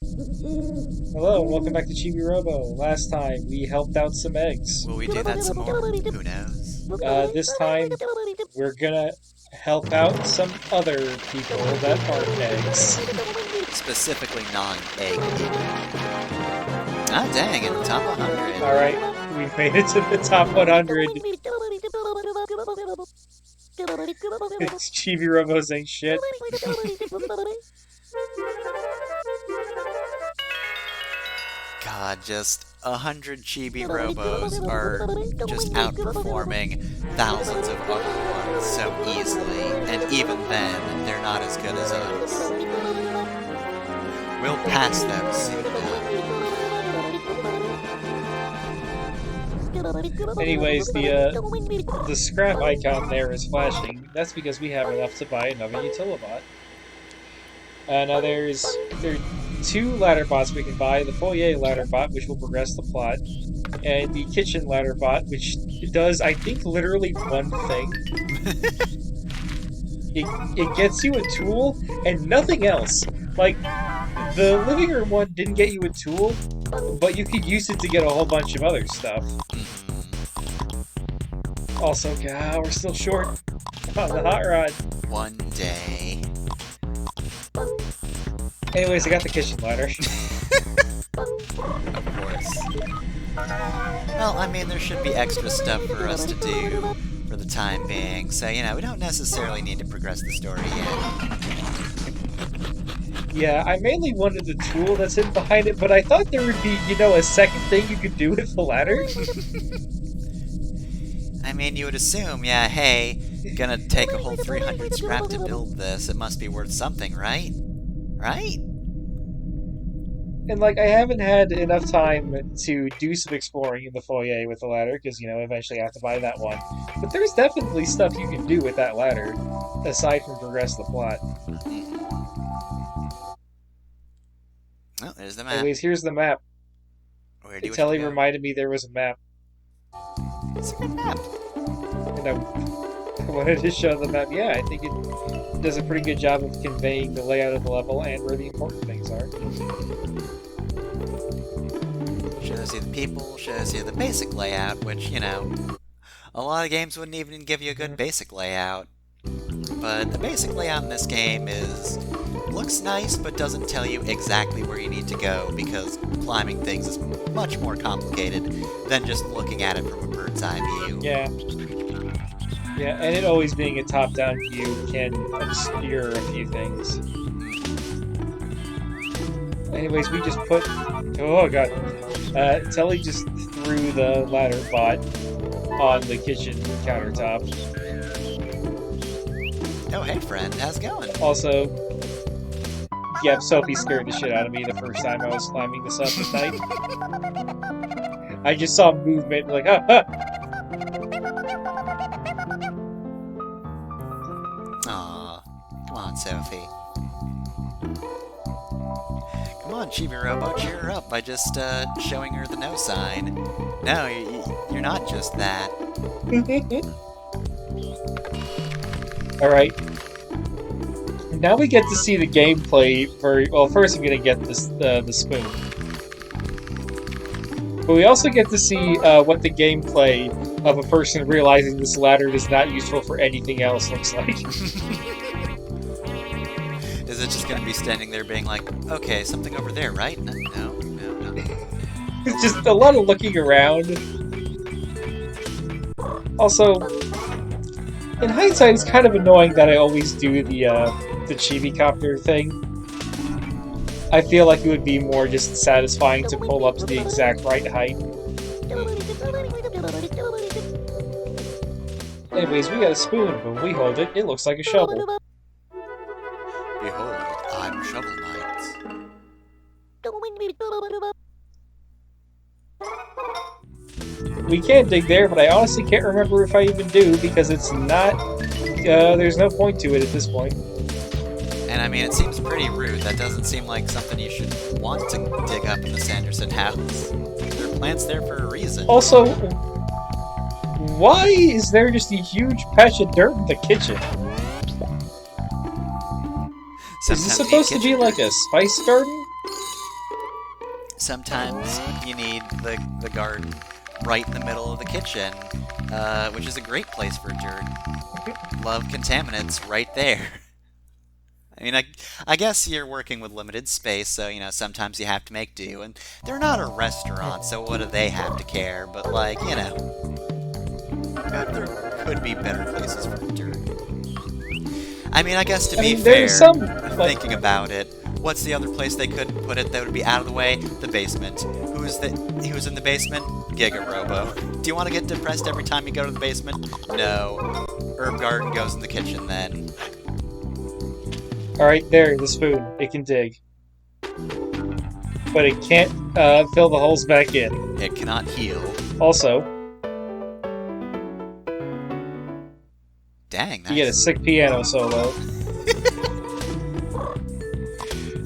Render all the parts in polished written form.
Hello, and welcome back to Chibi-Robo. Last time, we helped out some eggs. Will we do that some more? Who knows? This time, we're gonna help out some other people that aren't eggs. Specifically non-egg people. Ah, dang, in the top 100. Alright, we've made it to the top 100. It's Chibi-Robos ain't shit. God, just 100 Chibi-Robos are just outperforming thousands of other ones so easily, and even then, they're not as good as us. We'll pass them soon enough. Anyways, the scrap icon there is flashing. That's because we have enough to buy another Utilibot. Now there are two ladder bots we can buy. The foyer ladder bot, which will progress the plot, and the kitchen ladder bot, which does, I think, literally one thing. It gets you a tool and nothing else. Like, the living room one didn't get you a tool, but you could use it to get a whole bunch of other stuff. Also, God, we're still short on the hot rod. One day. Anyways, I got the kitchen ladder. Of course. Well, I mean, there should be extra stuff for us to do for the time being, so, you know, we don't necessarily need to progress the story yet. Yeah, I mainly wanted the tool that's hidden behind it, but I thought there would be, you know, a second thing you could do with the ladder. I mean, you would assume, yeah, hey, gonna take a whole 300 scrap to build this, it must be worth something, right? Right? And, like, I haven't had enough time to do some exploring in the foyer with the ladder, because, you know, eventually I have to buy that one. But there's definitely stuff you can do with that ladder, aside from progress the plot. Oh, there's the map. Anyways, here's the map. Where do you Telly go? reminded me there was a map. It's a good map. And I wanted to show the map. Yeah, I think it does a pretty good job of conveying the layout of the level and where the important things are. Shows you the people, shows you the basic layout, which, you know, a lot of games wouldn't even give you a good basic layout. But the basic layout in this game looks nice, but doesn't tell you exactly where you need to go, because climbing things is much more complicated than just looking at it from a bird's eye view. Yeah. Yeah, and it always being a top-down view can obscure a few things. Anyways, we just put... Oh, God. Telly just threw the ladder bot on the kitchen countertop. Oh, hey, friend. How's it going? Also, yeah, Sophie scared the shit out of me the first time I was climbing this up at night. I just saw movement, like, ah, ah! Aw. Come on, Sophie. Come on, Chibi-Robo, cheer her up by just, showing her the no sign. No, you're not just that. Alright. Now we get to see the gameplay for... Well, first I'm gonna get this, the spoon. But we also get to see what the gameplay of a person realizing this ladder is not useful for anything else looks like. Is it just gonna be standing there being like, okay, something over there, right? No. It's just a lot of looking around. Also, in hindsight, it's kind of annoying that I always do the Chibi-Copter thing. I feel like it would be more just satisfying to pull up to the exact right height. Anyways, we got a spoon, but when we hold it, it looks like a shovel. Behold, I'm Shovel Knight. We can dig there, but I honestly can't remember if I even do, because it's not... there's no point to it at this point. And I mean, it seems pretty rude. That doesn't seem like something you should want to dig up in the Sanderson house. There are plants there for a reason. Also, why is there just a huge patch of dirt in the kitchen? Is this supposed to be like a spice garden? Sometimes you need the garden right in the middle of the kitchen, which is a great place for dirt. Love contaminants right there. I mean, I guess you're working with limited space, so, you know, sometimes you have to make do, and they're not a restaurant, so what do they have to care? But, like, you know, there could be better places for dirt. I mean, I guess to be fair, there's some, thinking about it, what's the other place they could put it that would be out of the way? The basement. Who's in the basement? Giga-Robo. Do you want to get depressed every time you go to the basement? No. Herb Garden goes in the kitchen then. Alright, there, the spoon. It can dig. But it can't fill the holes back in. It cannot heal. Also, dang, nice. You get a sick piano solo.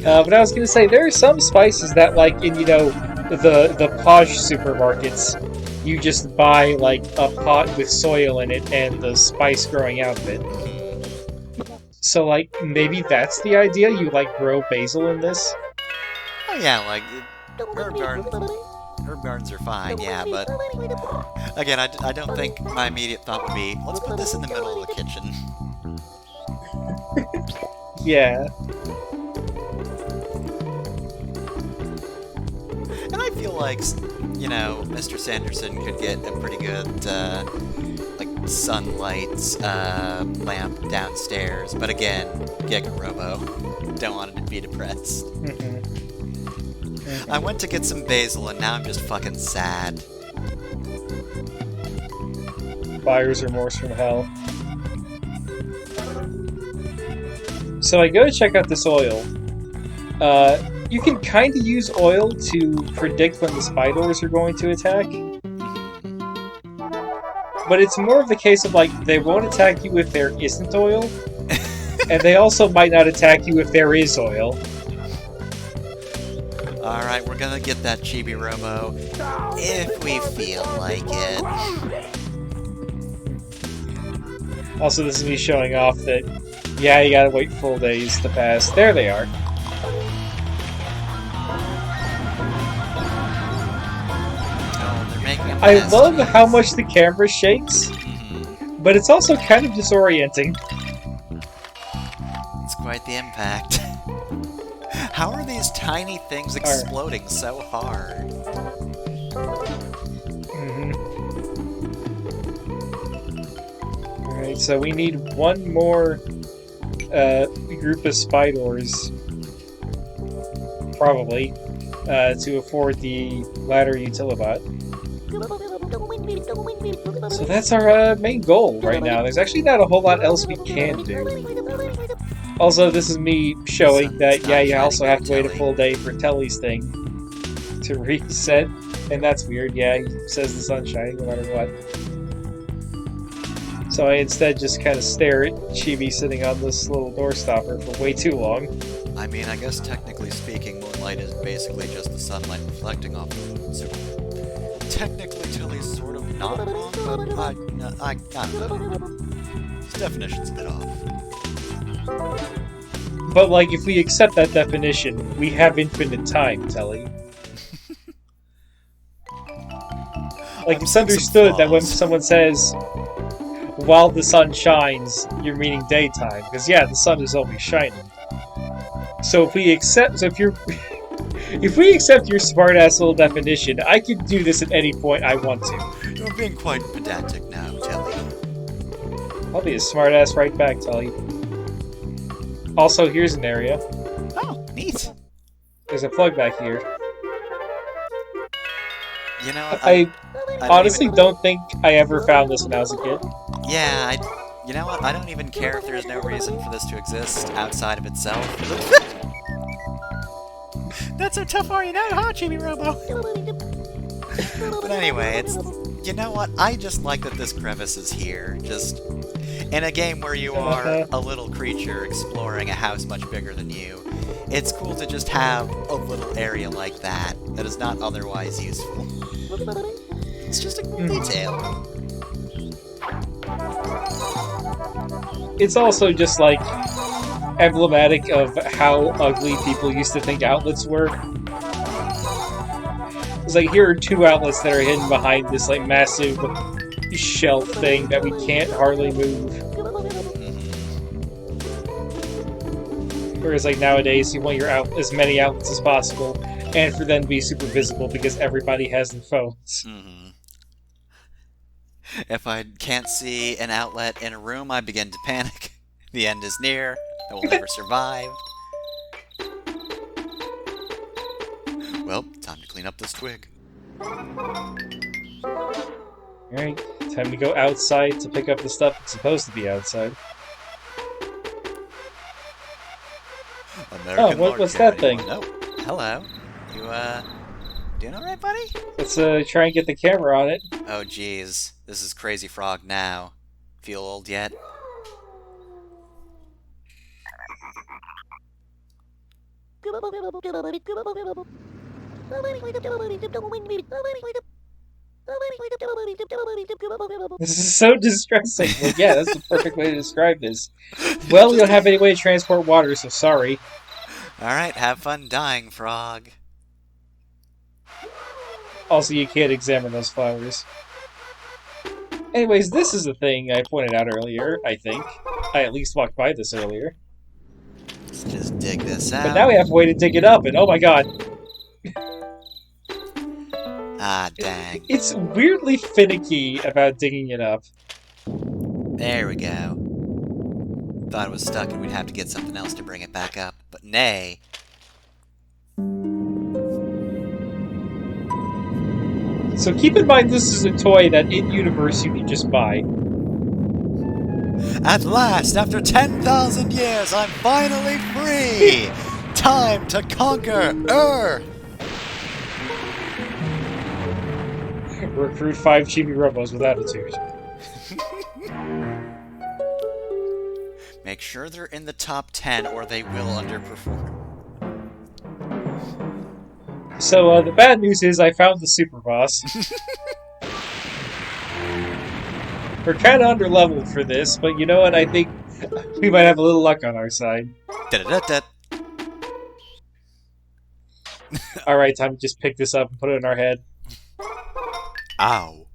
But I was gonna say, there are some spices that, like, in, you know, the posh supermarkets, you just buy, like, a pot with soil in it and the spice growing out of it. So, like, maybe that's the idea? You, like, grow basil in this? Oh yeah, like, herb gardens are fine, yeah, but again, I don't think my immediate thought would be, let's put this in the middle of the kitchen. Yeah. And I feel like, you know, Mr. Sanderson could get a pretty good, like, sunlight lamp downstairs, but again, Giga-Robo. Don't want him to be depressed. I went to get some basil, and now I'm just fucking sad. Buyer's remorse from hell. So I go to check out this oil. You can kind of use oil to predict when the spiders are going to attack. But it's more of the case of, like, they won't attack you if there isn't oil. And they also might not attack you if there is oil. Alright, we're gonna get that Chibi-Robo if we feel like it. Also, this is me showing off that, yeah, you gotta wait full days to pass. There they are. Oh, they're making a I mess, love geez. how much the camera shakes, but it's also kind of disorienting. It's quite the impact. How are these tiny things exploding so hard? Alright, so we need one more group of spiders, probably, to afford the ladder utilibot. So that's our main goal right now. There's actually not a whole lot else we can do. Also, this is me showing that, yeah, you also have to wait a full day for Telly's thing to reset. And that's weird, yeah, he says the sun's shining no matter what. So I instead just kind of stare at Chibi sitting on this little door stopper for way too long. I mean, I guess technically speaking, moonlight is basically just the sunlight reflecting off the moon, so technically Tilly's sort of not wrong, but I don't know. His definition's a bit off. But, like, if we accept that definition, we have infinite time, Telly. Like, it's understood that when someone says, while the sun shines, you're meaning daytime. Because, yeah, the sun is always shining. So if we accept... So if you're... If we accept your smart-ass little definition, I can do this at any point I want to. You're being quite pedantic now, Telly. I'll be a smart-ass right back, Telly. Also, here's an area. Oh, neat. There's a plug back here. You know, I honestly don't think I ever found this when I was a kid. Yeah, you know what? I don't even care if there's no reason for this to exist outside of itself. Not so tough are you now, huh, Chibi-Robo? But anyway, it's... You know what? I just like that this crevice is here. Just... In a game where you are a little creature exploring a house much bigger than you, it's cool to just have a little area like that that is not otherwise useful. It's just a cool detail. It's also just, like, emblematic of how ugly people used to think outlets were. It's like, here are 2 outlets that are hidden behind this like massive shelf thing that we can't hardly move. Whereas like nowadays, you want your as many outlets as possible, and for them to be super visible because everybody has their phones. If I can't see an outlet in a room, I begin to panic. The end is near. I will never survive. Well, time to clean up this twig. Alright, time to go outside to pick up the stuff that's supposed to be outside. American what's that thing? Oh, hello. You, doing alright, buddy? Let's, try and get the camera on it. Oh, jeez. This is Crazy Frog now. Feel old yet? This is so distressing. Like, yeah, that's the perfect way to describe this. Well, we don't have any way to transport water, so sorry. Alright, have fun dying, Frog. Also, you can't examine those flowers. Anyways, this is a thing I pointed out earlier, I think. I at least walked by this earlier. Let's just dig this out. But now we have a way to dig it up, and oh my god. Ah, dang. It's weirdly finicky about digging it up. There we go. Thought it was stuck and we'd have to get something else to bring it back up, but nay. So keep in mind this is a toy that in-universe you can just buy. At last, after 10,000 years, I'm finally free! Time to conquer Earth! Recruit 5 Chibi-Robos with attitude. Make sure they're in the top 10 or they will underperform. So, the bad news is I found the super boss. We're kinda underleveled for this, but you know what? I think we might have a little luck on our side. Alright, time to just pick this up and put it in our head. Ow.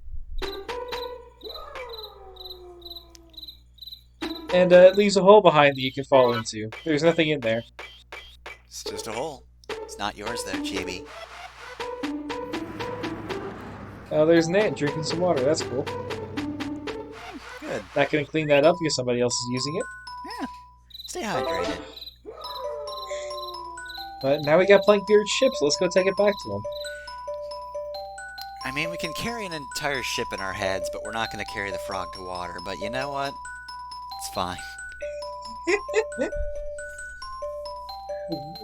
And it leaves a hole behind that you can fall into. There's nothing in there. It's just a hole. It's not yours though, Chibi. Oh, there's an ant drinking some water. That's cool. Good. Not gonna clean that up because somebody else is using it. Yeah. Stay hydrated. But now we got Plankbeard's ship, so let's go take it back to him. I mean, we can carry an entire ship in our heads, but we're not going to carry the frog to water. But you know what? It's fine.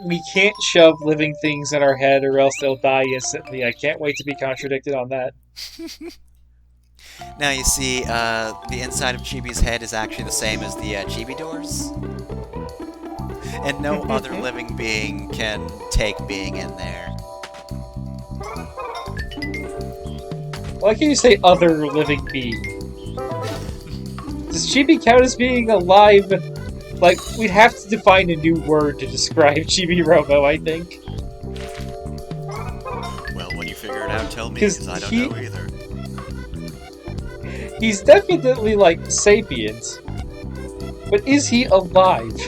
We can't shove living things in our head or else they'll die instantly. I can't wait to be contradicted on that. Now, you see, the inside of Chibi's head is actually the same as the Chibi doors. And no other living being can take being in there. Why can't you say other living being? Does Chibi count as being alive? Like, we'd have to define a new word to describe Chibi-Robo, I think. Well, when you figure it out, tell me, because I don't know either. He's definitely, like, sapient. But is he alive?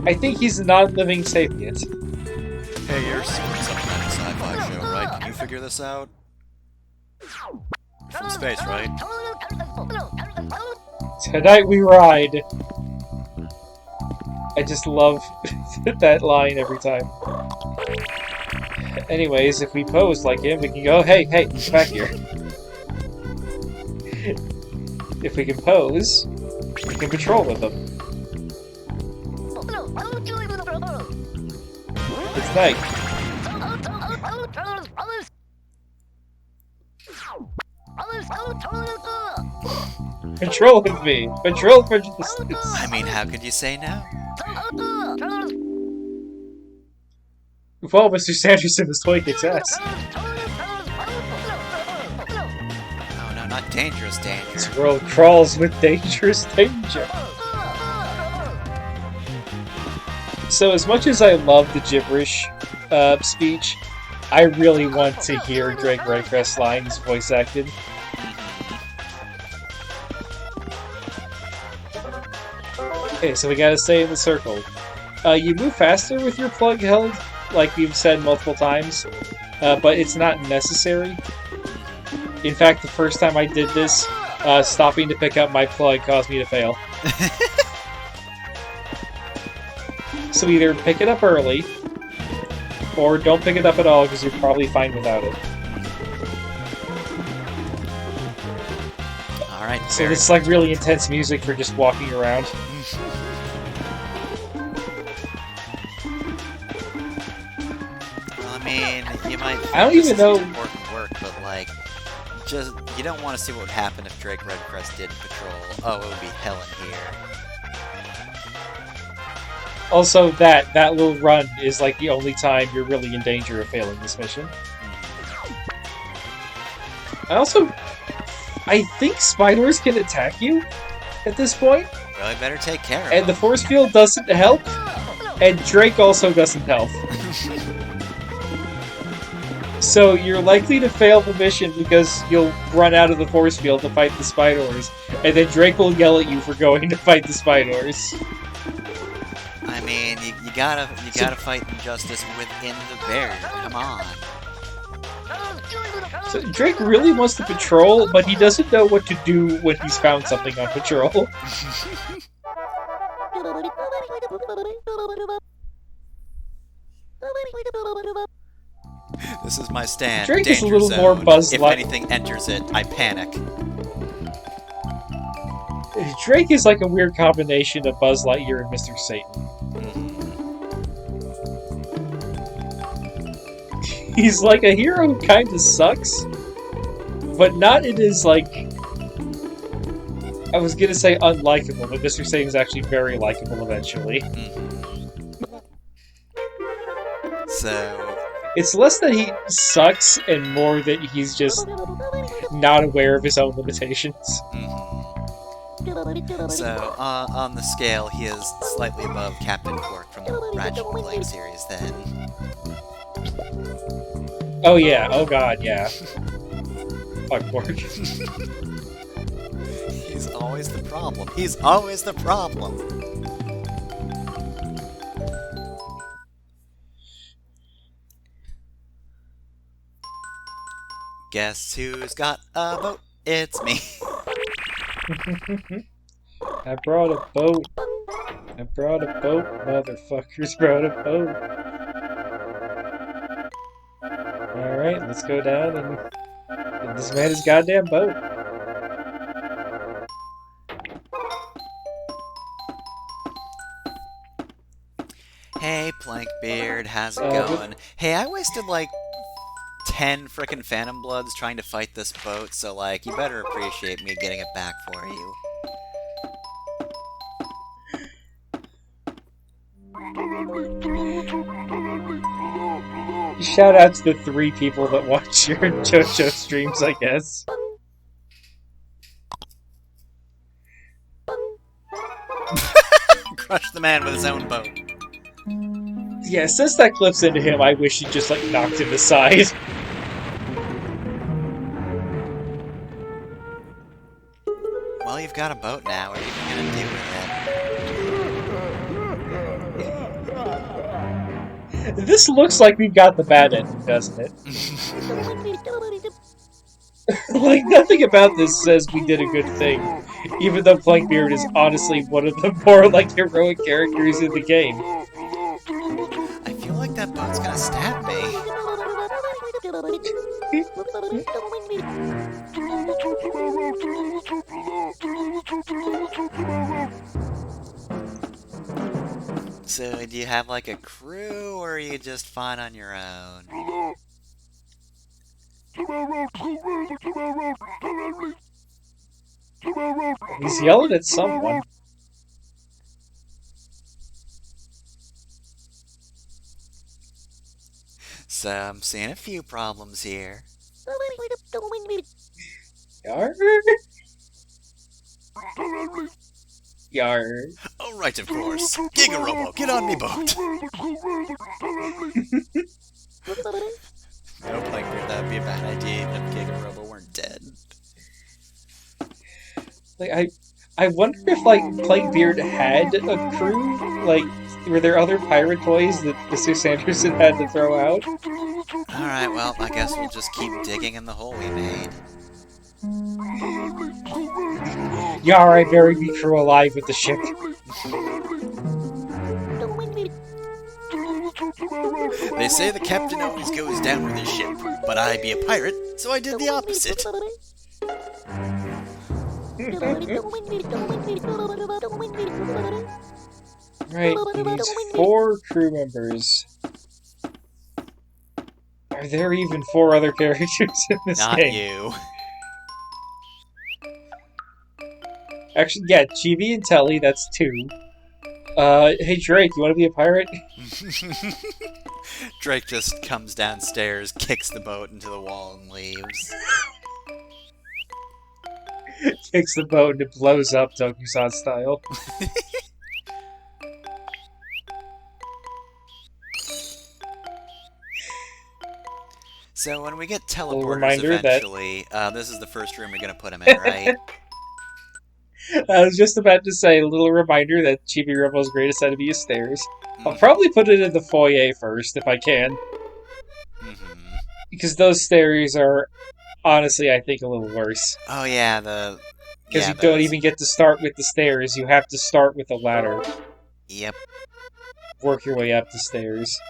I think he's a non-living sapient. Hey, you're some kind of sci-fi show, right? Can you figure this out? You're from space, right? Tonight we ride. I just love that line every time. Anyways, if we pose like him, we can go, hey, back here. If we can pose, we can patrol with them. It's night. Patrol with me! Patrol for justice! I mean, how could you say no? Well, Mr. Sanderson, this toy kicks ass. Oh no, not dangerous danger. This world crawls with dangerous danger. So as much as I love the gibberish speech, I really want to hear Drake Redcrest lines voice acted. Okay, so we gotta stay in the circle. You move faster with your plug held, like we've said multiple times, but it's not necessary. In fact, the first time I did this, stopping to pick up my plug caused me to fail. So either pick it up early, or don't pick it up at all because you're probably fine without it. Alright, so it's like really intense music for just walking around. Well, I mean, you might. I don't even know. Important work, but like, just you don't want to see what would happen if Drake Redcrest did patrol. Oh, it would be hell in here. Also, that little run is like the only time you're really in danger of failing this mission. I think spiders can attack you at this point. Really better take care of And them. the force field doesn't help, and Drake also doesn't help. So you're likely to fail the mission because you'll run out of the force field to fight the spiders, and then Drake will yell at you for going to fight the spiders. I mean, you gotta fight injustice within the barrier. Come on. So Drake really wants to patrol, but he doesn't know what to do when he's found something on patrol. This is my stand. Drake Danger is a little zone. more Buzz If like. anything enters it, I panic. Drake is like a weird combination of Buzz Lightyear and Mr. Satan. He's like a hero who kind of sucks, but not in his, like... I was gonna say unlikable, but Mr. Satan's actually very likable eventually. So... It's less that he sucks and more that he's just not aware of his own limitations. So, on the scale, he is slightly above Captain Quark from the Ratchet & Clank series, then. Oh yeah, oh god, yeah. Fuck Borg. He's always the problem. He's always the problem! Guess who's got a boat? It's me! I brought a boat. I brought a boat. Motherfuckers brought a boat. Alright, let's go down and get this man his goddamn boat. Hey, Plankbeard, how's it going? Hey, I wasted like 10 frickin' Phantom Bloods trying to fight this boat, so like, you better appreciate me getting it back for you. Shout out to the 3 people that watch your JoJo streams, I guess. Crush the man with his own boat. Yeah, since that clips into him, I wish he just, like, knocked him aside. Well, you've got a boat now. What are you gonna do with it? This looks like we've got the bad ending, doesn't it? Like, nothing about this says we did a good thing, even though Plankbeard is honestly one of the more, like, heroic characters in the game. I feel like that boat's gonna stab me. So, do you have, like, a crew, or are you just fine on your own? He's yelling at someone. So, I'm seeing a few problems here. Yar? Yar. Oh, right, of course. Chibi-Robo, get on me boat. I wonder if, like, Plaguebeard had a crew? Like, were there other pirate toys that Mr. Sanderson had to throw out? Alright, well, I guess we'll just keep digging in the hole we made. Yar, I buried me crew alive with the ship. They say the captain always goes down with his ship, but I be a pirate, so I did the opposite. Right, we need 4 crew members. Are there even 4 other characters in this Not game? you. Actually, yeah, Chibi and Telly, that's 2. Hey Drake, you want to be a pirate? Drake just comes downstairs, kicks the boat into the wall, and leaves. Kicks the boat and it blows up Tokusan style. So when we get Little teleporters reminder eventually, this is the first room you're gonna put them in, right? I was just about to say, a little reminder that Chibi-Robo's greatest enemy is stairs. I'll Mhm. probably put it in the foyer first, if I can. Mhm. Because those stairs are, honestly, I think a little worse. Oh yeah, Because you don't even get to start with the stairs, you have to start with a ladder. Yep. Work your way up the stairs.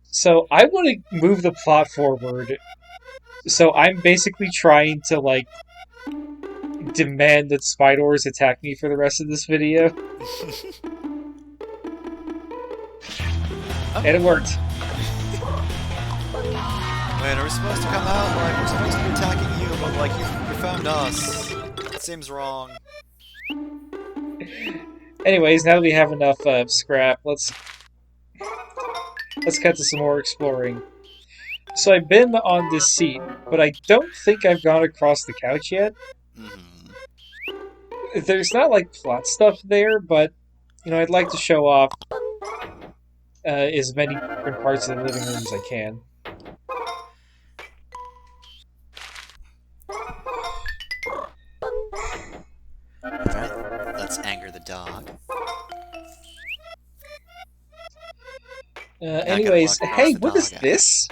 So, I want to move the plot forward. So, I'm basically trying to, like, demand that Spidors attack me for the rest of this video. And it worked. Wait, are we supposed to come out like we're supposed to be attacking you, but like you found us? It seems wrong. Anyways, now that we have enough scrap, let's cut to some more exploring. So I've been on this seat, but I don't think I've gone across the couch yet. Mm-hmm. There's not, like, plot stuff there, but, you know, I'd like to show off as many different parts of the living room as I can. Alright, let's anger the dog. Anyways, hey, what is this?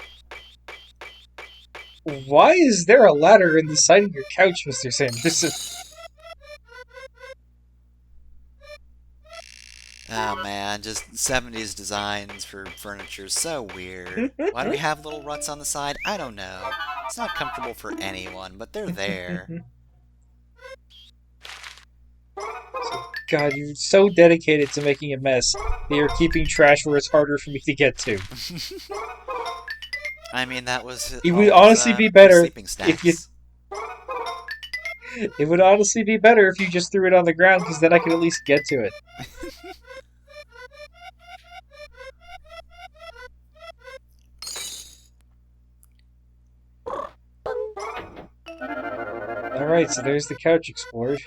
Why is there a ladder in the side of your couch, Mr. Sanderson? Oh man, just 70s designs for furniture, so weird. Why do we have little ruts on the side? I don't know. It's not comfortable for anyone, but they're there. God, you're so dedicated to making a mess that you're keeping trash where it's harder for me to get to. I mean, that was. It would honestly be better sleeping if you. snacks. It would honestly be better if you just threw it on the ground, because then I could at least get to it. Alright, so there's the couch explored.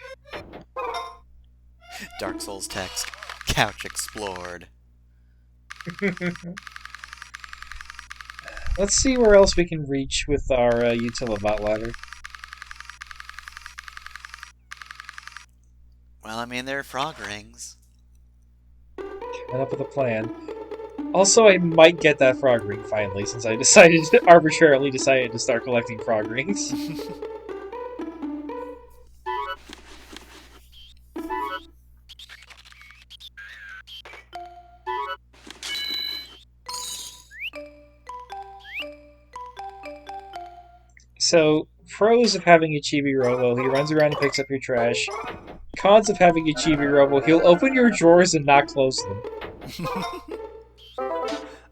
Dark Souls text. Couch explored. Let's see where else we can reach with our Utilibot ladder. Well, I mean, they're frog rings. Coming up with a plan. Also, I might get that frog ring finally, since I arbitrarily decided to start collecting frog rings. So, pros of having a Chibi-Robo, he runs around and picks up your trash. Cons of having a Chibi-Robo, he'll open your drawers and not close them.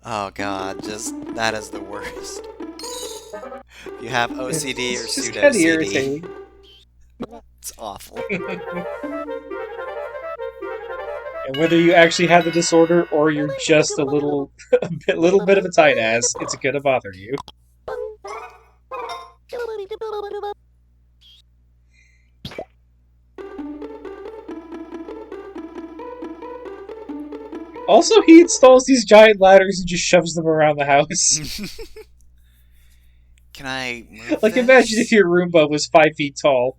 Oh god, that is the worst. If you have OCD or It's just pseudo kind of OCD, irritating. it's awful. And whether you actually have the disorder or you're just a little bit of a tight ass, it's gonna bother you. Also, he installs these giant ladders and just shoves them around the house. Can I move Like, imagine if this? your Roomba was 5 feet tall.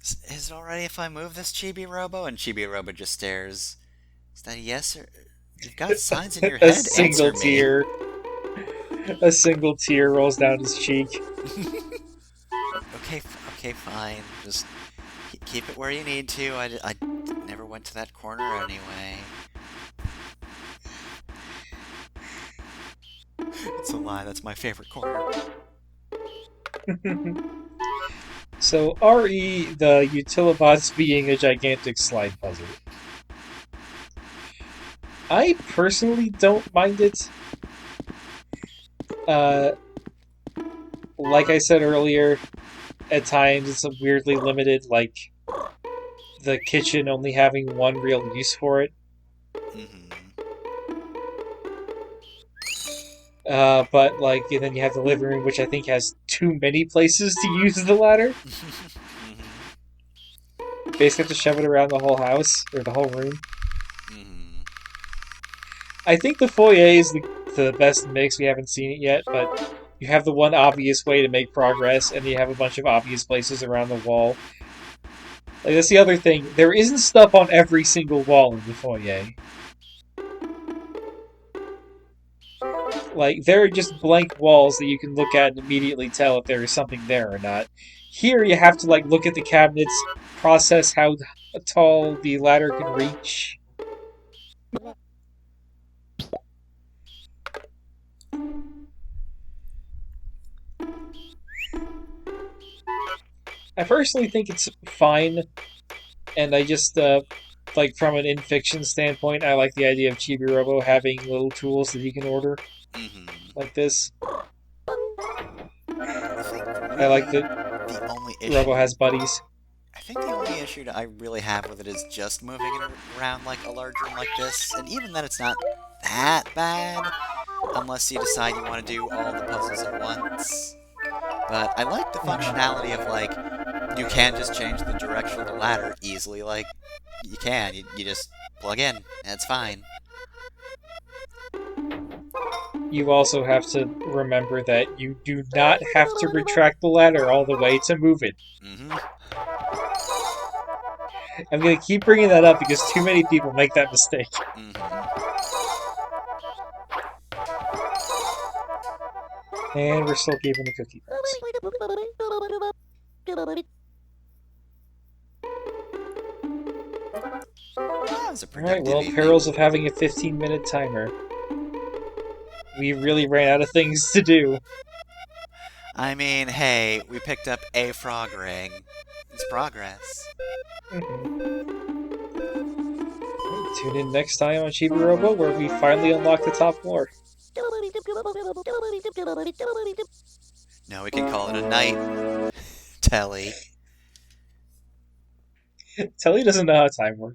Is it alright if I move this Chibi-Robo? And Chibi-Robo just stares. Is that a yes or... You've got signs in your A head. single Answer me. tear. A single tear rolls down his cheek. Okay, okay, fine. Just keep it where you need to. I never went to that corner anyway. It's a lie. That's my favorite corner. So, RE, the Utilibot's being a gigantic slide puzzle. I personally don't mind it. Uh, like I said earlier, at times it's weirdly limited, like the kitchen only having one real use for it. Mm-hmm. But like, and then you have the living room, which I think has too many places to use the ladder. Basically, have to shove it around the whole house or the whole room. Mm-hmm. I think the foyer is the best mix. We haven't seen it yet, but you have the one obvious way to make progress, and you have a bunch of obvious places around the wall. Like, that's the other thing. There isn't stuff on every single wall in the foyer. Like, there are just blank walls that you can look at and immediately tell if there is something there or not. Here, you have to, like, look at the cabinets, process how tall the ladder can reach. I personally think it's fine, and I just, like, from an in-fiction standpoint, I like the idea of Chibi-Robo having little tools that he can order, Mm-hmm. like this. I think I like really that the only Robo issue has buddies. I think the only issue that I really have with it is just moving it around like a large room like this, and even then it's not that bad, unless you decide you want to do all the puzzles at once. But I like the functionality of, like, you can just change the direction of the ladder easily, like, you can, you just plug in, and it's fine. You also have to remember that you do not have to retract the ladder all the way to move it. Mm-hmm. I'm going to keep bringing that up because too many people make that mistake. Mm-hmm. And we're still keeping the cookie box. That was a Alright, productive well, evening. perils of having a 15-minute timer. We really ran out of things to do. I mean, hey, we picked up a frog ring. It's progress. Tune in next time on Chibi-Robo, where we finally unlock the top floor. No, we can call it a night, Telly. Telly doesn't know how time works.